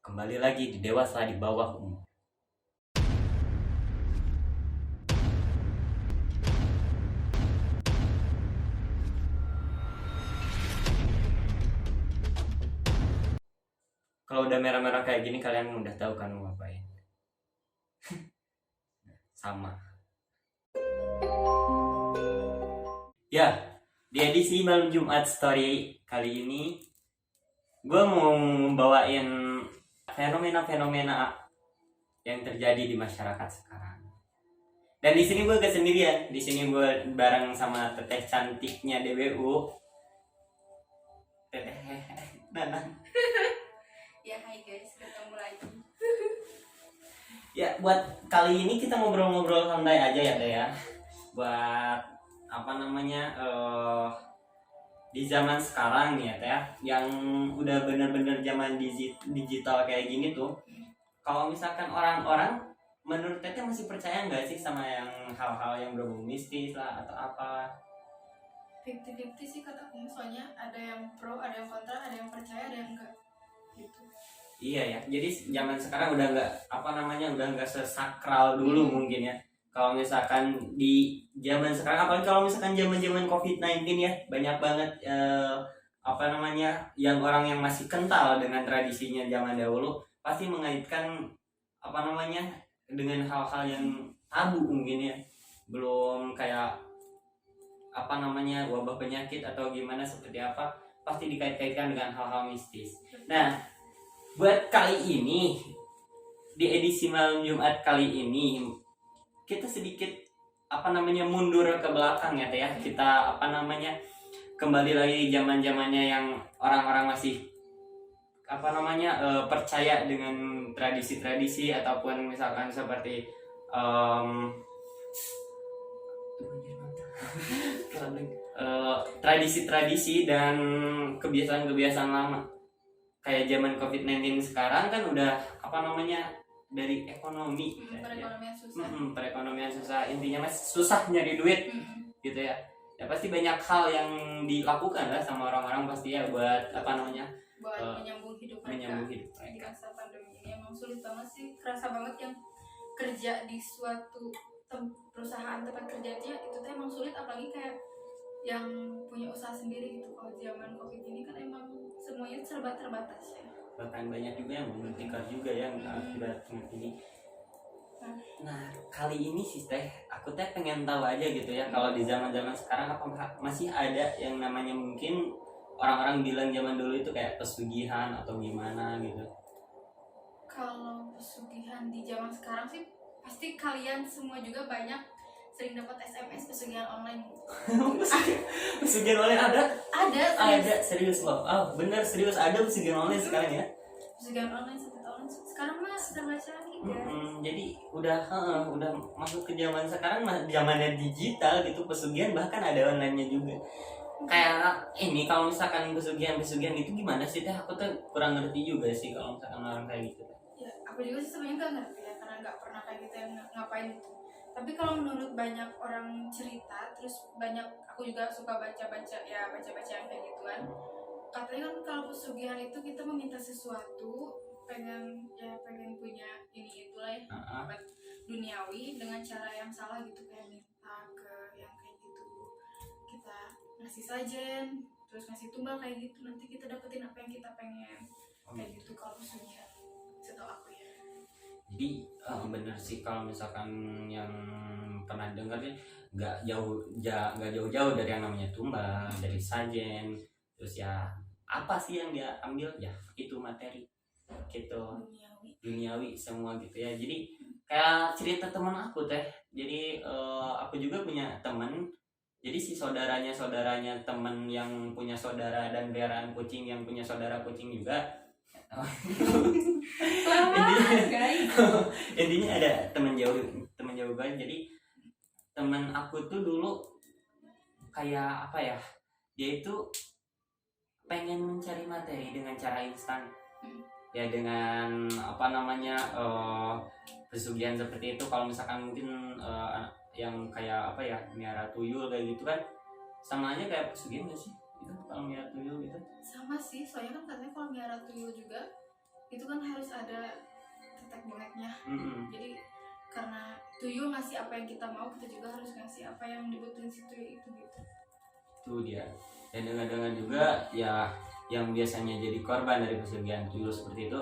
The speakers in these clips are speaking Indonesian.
Kembali lagi di Dewasa di Bawah Umur. Kalau udah merah-merah kayak gini kalian udah tahu kan mau ngapain. Sama. Ya, di edisi malam Jumat Story kali ini gue mau membawain fenomena-fenomena yang terjadi di masyarakat sekarang. Dan di sini gue gak sendirian. Di sini gue bareng sama teteh cantiknya DWU. Teteh Nanang. Ya hai guys, ketemu lagi. Ya buat kali ini kita ngobrol-ngobrol santai aja ya Teh ya. Buat apa namanya di zaman sekarang nih ya Teh ya, yang udah bener-bener zaman digital kayak gini tuh. Kalau misalkan orang-orang menurut Teteh masih percaya nggak sih sama yang hal-hal yang berbau mistis lah atau apa? 50-50 sih kataku, soalnya ada yang pro, ada yang kontra, ada yang percaya, ada yang enggak gitu. Iya ya, jadi zaman sekarang udah nggak apa namanya udah nggak sesakral dulu mungkin ya. Kalau misalkan di zaman sekarang, apalagi kalau misalkan zaman-zaman COVID-19 ya, banyak banget apa namanya yang orang yang masih kental dengan tradisinya zaman dahulu pasti mengaitkan apa namanya dengan hal-hal yang tabu mungkin ya. Belum kayak apa namanya wabah penyakit atau gimana seperti apa, pasti dikait-kaitkan dengan hal-hal mistis. Nah, buat kali ini di edisi malam Jumat kali ini kita sedikit apa namanya mundur ke belakang ya Teh ya. Kita apa namanya kembali lagi zaman-zamannya yang orang-orang masih apa namanya percaya dengan tradisi-tradisi ataupun misalkan seperti tradisi-tradisi dan kebiasaan-kebiasaan lama. Kayak zaman COVID-19 sekarang kan udah apa namanya dari ekonomi Perekonomian susah. perekonomian susah, intinya mas susah nyari duit gitu ya. Ya pasti banyak hal yang dilakukan lah sama orang-orang pasti ya buat apa namanya Buat menyambung hidup mereka. Di mereka. masa pandemi ini emang sulit banget sih, kerasa banget yang kerja di suatu perusahaan tempat kerjanya itu tuh emang sulit, apalagi kayak yang punya usaha sendiri gitu. Kalau zaman covid ini kan emang semuanya serba terbatas ya. Bahkan banyak juga yang belum tikar juga yang akibat ini. Nah kali ini sih Teh, aku Teh pengen tahu aja gitu ya, kalau di zaman-zaman sekarang apakah masih ada yang namanya mungkin orang-orang bilang zaman dulu itu kayak pesugihan atau gimana gitu. Kalau pesugihan di zaman sekarang sih pasti kalian semua juga banyak sering dapat SMS pesugihan online. Pesugihan online ada Serius. serius loh. Oh bener, serius ada pesugihan online sekarang ya. Pesugihan online satu tahun sekarang mah serba canggih guys. Jadi udah masuk ke zaman sekarang, zamannya digital gitu, pesugihan bahkan ada online-nya juga. Kayak ini kalau misalkan pesugihan itu gimana sih Teh? Aku tuh kurang ngerti juga sih kalau misalkan orang kayak gitu. Ya aku juga sih sebenarnya nggak ngerti ya, karena nggak pernah kayak gitu yang ngapain gitu. Tapi kalau menurut banyak orang cerita, terus banyak aku juga suka baca-baca yang kayak gituan. Katanya kan kalau pesugihan itu kita meminta sesuatu, pengen punya ini itulah ya, dapat duniawi dengan cara yang salah gitu, kayak minta ke yang kayak gitu, kita ngasih sajen terus ngasih tumbal kayak gitu, nanti kita dapetin apa yang kita pengen kayak gitu kalau pesugihan setahu aku ya. Jadi bener sih kalau misalkan yang pernah dengar sih nggak jauh-jauh dari yang namanya tumbal, dari sajen, terus ya apa sih yang dia ambil ya itu materi gitu, duniawi semua gitu ya. Jadi kayak cerita teman aku Teh, jadi aku juga punya teman, jadi si saudaranya teman yang punya saudara dan peliharaan kucing yang punya saudara kucing juga. Intinya ada teman jauh banget. Jadi teman aku tuh dulu kayak apa ya, dia itu pengen mencari materi dengan cara instan ya, dengan apa namanya pesugihan seperti itu. Kalau misalkan mungkin yang kayak apa ya, miara tuyul kayak gitu kan, sama aja kayak pesugihan gak sih itu kalau miara tuyul gitu? Sama sih, soalnya kan katanya kalau miara tuyul juga itu kan harus ada tetek bengeknya. Mm-mm. Jadi karena tuyul ngasih apa yang kita mau, kita juga harus ngasih apa yang dibutuhin si tuyul itu gitu. Itu dia. Dan dengan juga ya yang biasanya jadi korban dari pesugihan tuyul seperti itu,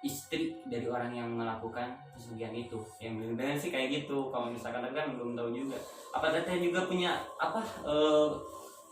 istri dari orang yang melakukan pesugihan itu. Yang dengan sih kayak gitu. Kalau misalkan tapi kan belum tahu juga. Apa teteh juga punya apa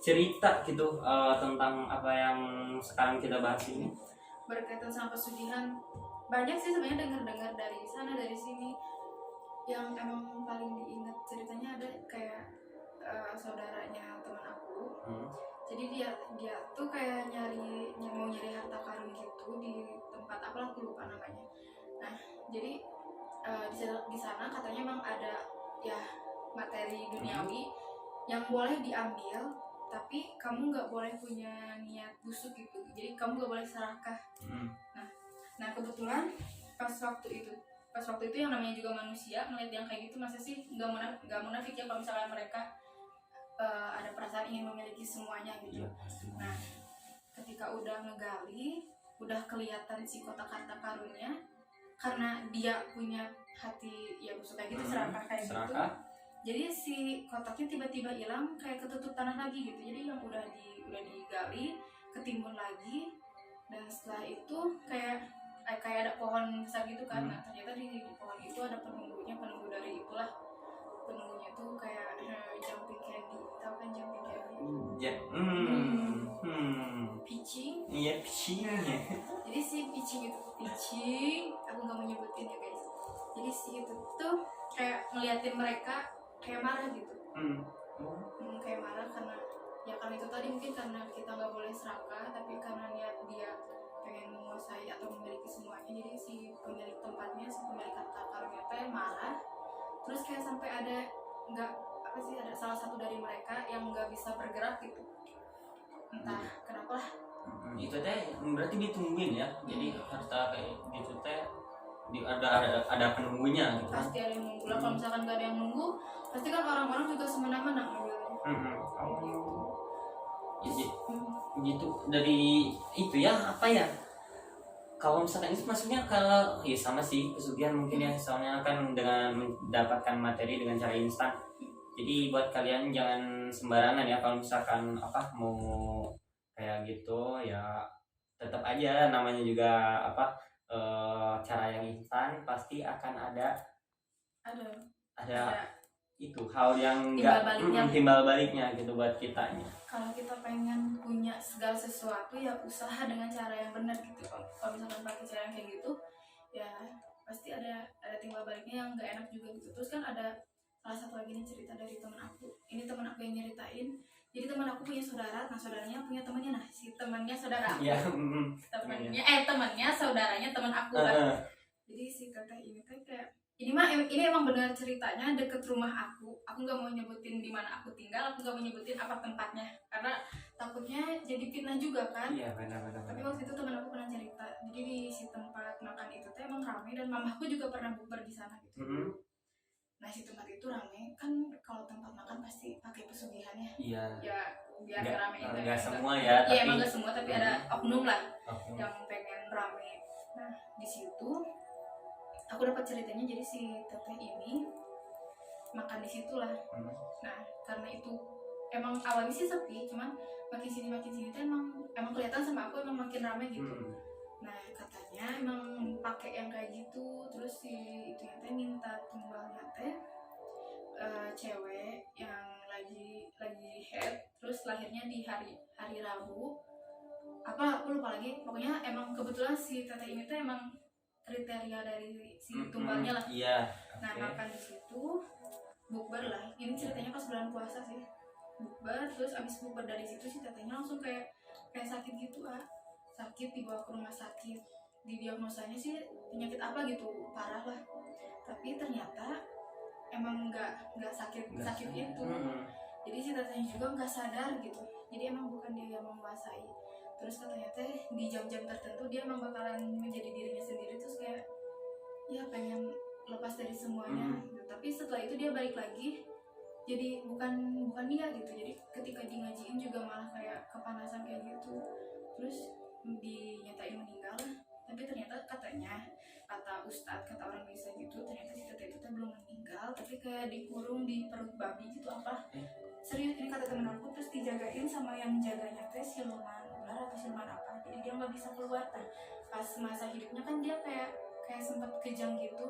cerita gitu tentang apa yang sekarang kita bahas ini? Berkaitan sama pesugihan banyak sih sebenarnya, dengar-dengar dari sana dari sini. Yang emang paling diingat ceritanya ada kayak saudaranya teman aku. Jadi dia tuh kayak mau nyari harta karun gitu di tempat apalah, aku lupa namanya. Nah jadi di sana katanya emang ada ya materi duniawi yang boleh diambil, tapi kamu nggak boleh punya niat busuk gitu, jadi kamu nggak boleh serakah. Nah kebetulan pas waktu itu yang namanya juga manusia ngeliat yang kayak gitu, masa sih nggak munafik ya kalau misalkan mereka ada perasaan ingin memiliki semuanya gitu. Nah ketika udah ngegali, udah kelihatan si kotak harta karunnya, karena dia punya hati ya busuk kayak gitu, serakah kayak gitu, jadi si kotaknya tiba-tiba hilang, kayak ketutup tanah lagi gitu. Jadi yang udah digali ketimbun lagi, dan setelah itu kayak ada pohon besar gitu kan. Nah ternyata di pohon itu ada penunggu dari itulah. Penunggunya tuh kayak jumping candy, tahu kan jumping candy? Pitching. Iya, pitching. Jadi si pitching, aku nggak mau nyebutin ya guys. Jadi si itu tuh kayak ngeliatin mereka kayak marah gitu. Kayak marah karena itu tadi, mungkin karena kita nggak boleh serakah, tapi karena niat dia pengen menguasai atau memiliki semuanya. Jadi si pemilik tempatnya, si pemilik harta karunnya teh marah. Terus kayak sampai ada salah satu dari mereka yang nggak bisa bergerak gitu, entah kenapa lah. Itu teh berarti ditungguin ya. Jadi harta kayak gitu teh ada penunggunya gitu kan. Pasti ada yang nunggu lah. Kalau misalkan nggak ada yang nunggu, pasti kan orang-orang juga semena-mena ngambilnya. Gitu dari itu ya, apa ya, kalau misalkan itu maksudnya kalau ya sama sih pesugihan mungkin ya, soalnya kan dengan mendapatkan materi dengan cara instan. Jadi buat kalian jangan sembarangan ya kalau misalkan apa mau kayak gitu ya, tetap aja namanya juga apa cara yang instan pasti akan ada itu hal yang timbal baliknya gitu buat kitanya. Kalau kita pengen punya segala sesuatu ya usaha dengan cara yang benar gitu. Kalau misalkan pakai cara yang kayak gitu ya pasti ada timbal baliknya yang nggak enak juga gitu. Terus kan ada salah satu lagi nih cerita dari teman aku. Ini teman aku yang nyeritain. Jadi teman aku punya saudara, nah saudaranya punya temannya. Nah si temannya saudara aku, temannya saudaranya teman aku kan. Jadi si teteh ini kayak ini emang benar ceritanya deket rumah aku. Aku nggak mau nyebutin di mana aku tinggal, aku nggak mau nyebutin apa tempatnya karena takutnya jadi fitnah juga kan. Iya benar. Tapi waktu itu teman aku pernah cerita, jadi di si tempat makan itu tuh emang ramai, dan mamaku juga pernah bukber di sana gitu. Nah si tempat itu ramai kan, kalau tempat makan pasti pakai pesugihannya. Iya. Ya biar rame itu. Enggak semua ya. Iya emang nggak semua, tapi ada oknum lah yang pengen rame. Nah di situ aku dapat ceritanya, jadi si teteh ini makan di situ lah. Nah karena itu emang awalnya sih sepi, cuman makin sini tuh emang kelihatan sama aku emang makin ramai gitu. Nah katanya emang pakai yang kayak gitu. Terus si itu yang teh minta tumbalnya teh cewek yang lagi head, terus lahirnya di hari Rabu apa aku lupa lagi. Pokoknya emang kebetulan si teteh ini tuh emang kriteria dari si tumbalnya lah. Iya. Nah makan di situ, bukber lah. Ini ceritanya pas bulan puasa sih, bukber. Terus abis bukber dari situ si tetehnya langsung kayak sakit gitu sakit, dibawa ke rumah sakit. Didiagnosanya sih penyakit apa gitu, parah lah. Tapi ternyata emang nggak sakit itu. Jadi si tetehnya juga nggak sadar gitu. Jadi emang bukan dia yang menguasai. Terus katanya teh di jam-jam tertentu dia emang bakalan menjadi dirinya sendiri, terus kayak ya pengen lepas dari semuanya gitu. Tapi setelah itu dia balik lagi jadi bukan dia gitu. Jadi ketika di ngajiin juga malah kayak kepanasan kayak gitu. Terus dinyatain meninggal, tapi ustadz, kata orang desa gitu, ternyata si teteh itu teh belum meninggal tapi kayak dikurung di perut babi gitu apa. Serius, ini kata temen aku, terus dijagain sama yang jaganya teh siluman ular atau siluman apa, jadi dia nggak bisa keluar. Nah, pas masa hidupnya kan dia kayak sempat kejang gitu.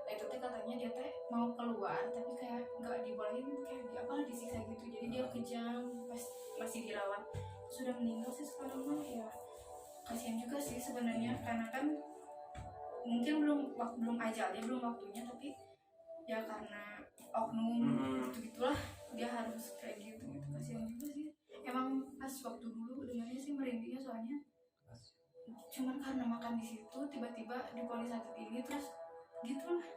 Nah itu teh katanya dia teh mau keluar tapi kayak nggak dibolehin, kayak di apa disiksa gitu, jadi dia kejang pas masih dirawat, sudah meninggal sih sekarang mah. Ya kasihan juga sih sebenarnya, karena kan mungkin belum ajalnya, belum waktunya, tapi ya karena oknum gitu gitulah dia harus kayak gitu. Kasihan juga sih emang. Pas waktu dulu dengarnya sih merindingnya, soalnya cuman karena makan di situ tiba-tiba diponis sakit ini terus gitu lah.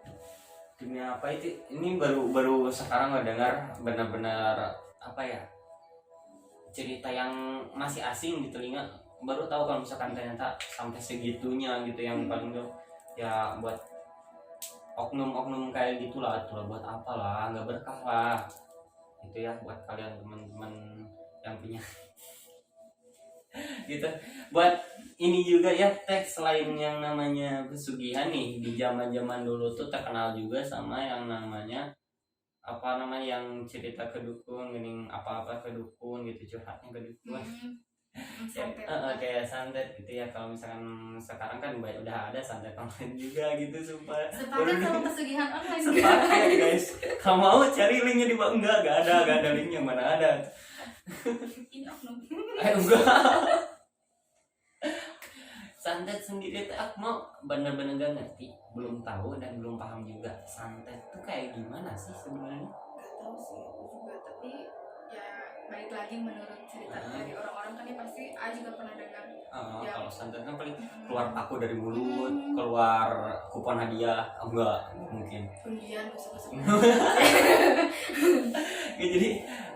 Demi apa itu? Ini baru sekarang ngedengar benar-benar apa ya, cerita yang masih asing di telinga. Baru tahu kalau misalkan ternyata sampai segitunya gitu, yang paling tuh ya buat oknum-oknum kayak gitulah, itulah buat apalah, nggak berkah lah itu ya buat kalian teman-teman yang punya gitu. Buat ini juga ya teh, selain yang namanya pesugihan nih, di zaman dulu tuh terkenal juga sama yang namanya apa namanya, yang cerita ke dukun gini, apa-apa ke dukun gitu, curhatnya ke dukun. Santet. Kayak santet gitu ya. Kalau misalkan sekarang kan udah ada santet online juga gitu, sumpah. Sepakat sama pesugihan online. Sepakat guys, kalau mau cari linknya di bawah. Enggak ada linknya, mana ada. Ini oknum. Enggak. Santet sendiri tuh aku mau bener-bener gak ngerti, belum tahu dan belum paham juga santet tuh kayak gimana sih sebenarnya. Gak tahu sih aku juga, tapi ya balik lagi menurut cerita dari orang-orang kan ya pasti A juga pernah dengar. Ya. Kalau santet kan paling keluar paku dari mulut, keluar kupon hadiah. Enggak mungkin. Undian besok-besok. Ya, jadi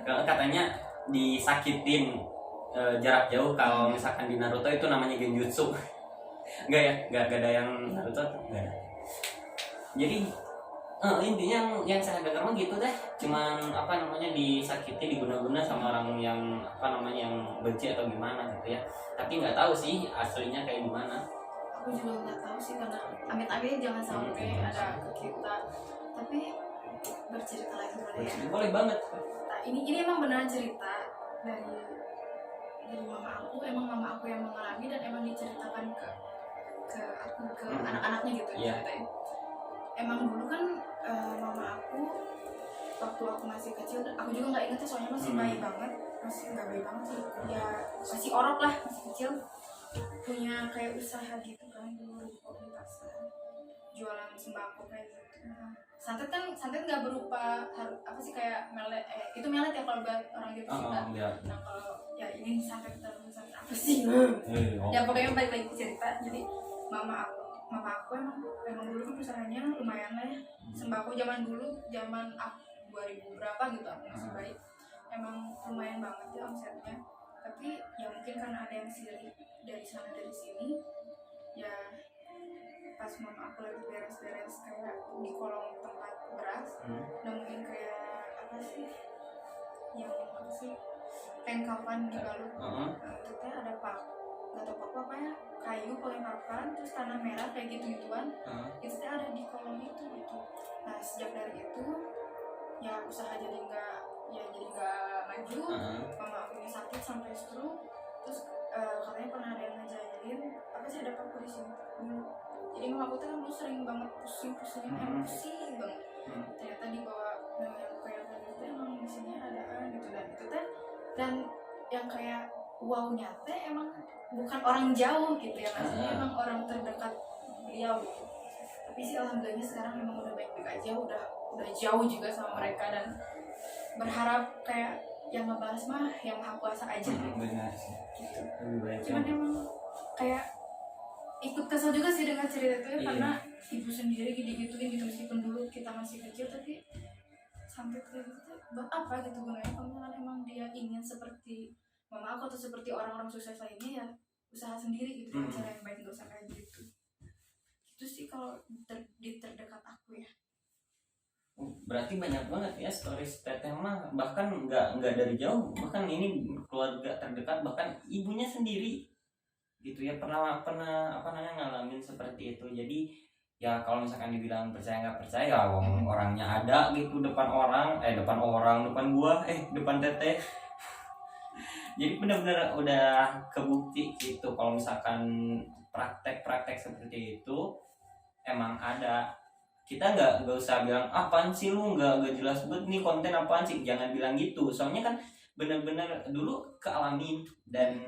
katanya disakitin jarak jauh. Kalau misalkan di Naruto itu namanya genjutsu. Enggak ya, enggak ada yang Naruto, enggak ada. Jadi intinya yang saya dengar mah gitu deh, cuman apa namanya disakiti, diguna-guna sama orang yang apa namanya yang benci atau gimana gitu ya. Tapi nggak tahu sih aslinya kayak gimana. Aku juga nggak tahu sih, karena amit-amit jangan sampai ada ke kita. Tapi bercerita lagi boleh ya? Boleh banget. Nah, ini emang beneran cerita dari mama aku. Emang mama aku yang mengalami dan emang diceritakan ke aku, ke anak-anaknya gitu. Yeah. Ceritain. Emang dulu kan mama aku waktu aku masih kecil, aku juga nggak inget soalnya masih bayi banget, masih nggak bayi banget sih ya, masih orok lah, masih kecil, punya kayak usaha gitu kan dulu di pasar, jualan sembako kayak gitu. Nah, santet nggak berupa apa sih kayak melet, itu melet ya kalau buat orang gitu kita. Nah kalau ya ini santet apa sih? Ya pokoknya balik lagi cerita. Jadi mama aku emang dulu kan usahanya lumayan lah ya, sembako zaman dulu, zaman 2000 berapa gitu aku masih baik, emang lumayan banget ya omsetnya. Tapi ya mungkin karena ada yang sirik dari sana dari sini ya, pas mama aku lagi beres-beres kayak di kolong tempat beras, nemuin kayak apa sih yang apa sih kain kafan dibalut. Itu teh ada nggak tahu apa ya, kayu pakai papan terus tanah merah kayak gituan. Itu teh ada di kolong itu gitu. Nah sejak dari itu ya usaha jadi nggak maju. Mama aku sakit sampai stroke, terus katanya pernah ada yang ngajarin apa sih, ada paku di sini dulu. Jadi mama aku tuh kan dulu sering banget pusing banget. Ternyata dibawa yang kayak gitu emang di sini ada gitu, dan itu teh dan yang kayak wow-nya teh emang bukan orang jauh gitu ya, maksudnya emang orang terdekat beliau gitu. Tapi sih alhamdulillah sekarang emang udah baik-baik aja, udah jauh juga sama mereka, dan berharap kayak yang ngebahas mah yang maha kuasa aja gitu. Cuman emang kayak ikut kesel juga sih dengan cerita itu ya, karena ibu sendiri gitu-gituin gitu, meskipun dulu kita masih kecil, tapi sampai kayak gitu buat apa gitu gunanya. Kalau misalkan emang dia ingin seperti mama aku atau seperti orang-orang sukses lainnya ya usaha sendiri gitu, cara yang baik, nggak usah kayak gitu. Itu sih kalau di terdekat aku ya. Berarti banyak banget ya stories teteh mah, bahkan nggak dari jauh, bahkan ini keluarga terdekat, bahkan ibunya sendiri gitu ya pernah apa namanya ngalamin seperti itu. Jadi ya kalau misalkan dibilang percaya nggak percaya, orangnya ada gitu depan orang, depan gua, depan teteh. Jadi benar-benar udah kebukti gitu kalau misalkan praktek-praktek seperti itu emang ada. Kita nggak usah bilang apaan sih lu, nggak jelas banget nih konten apaan sih, jangan bilang gitu, soalnya kan benar-benar dulu kealamin dan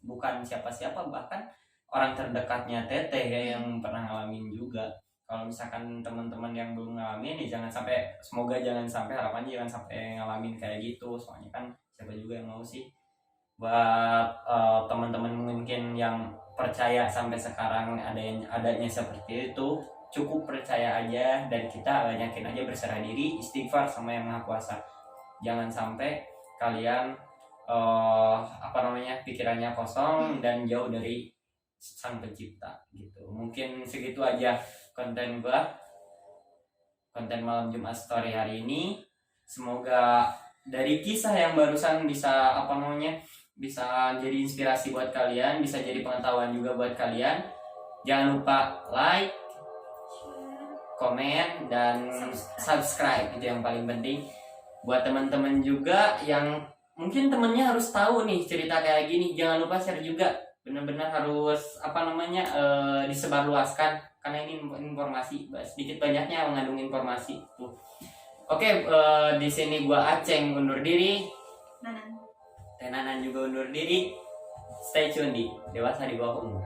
bukan siapa-siapa, bahkan orang terdekatnya teteh ya yang pernah ngalamin juga. Kalau misalkan teman-teman yang belum ngalamin ya jangan sampai, semoga jangan sampai, harapannya jangan sampai ngalamin kayak gitu, soalnya kan siapa juga yang mau sih. Buat teman-teman mungkin yang percaya sampai sekarang adanya seperti itu, cukup percaya aja dan kita banyakin aja berserah diri, istighfar sama yang Maha Kuasa. Jangan sampai kalian pikirannya kosong dan jauh dari Sang Pencipta gitu. Mungkin segitu aja konten malam Jumat Story hari ini. Semoga dari kisah yang barusan bisa bisa jadi inspirasi buat kalian, bisa jadi pengetahuan juga buat kalian. Jangan lupa like, komen, dan subscribe, itu yang paling penting. Buat teman-teman juga yang mungkin temennya harus tahu nih cerita kayak gini, jangan lupa share juga. Benar-benar harus disebarluaskan, karena ini informasi, sedikit banyaknya mengandung informasi tuh. Oke, di sini gua Aceng undur diri. Nanan juga undur diri. Stay tune di Dewasa di Bawah Umur.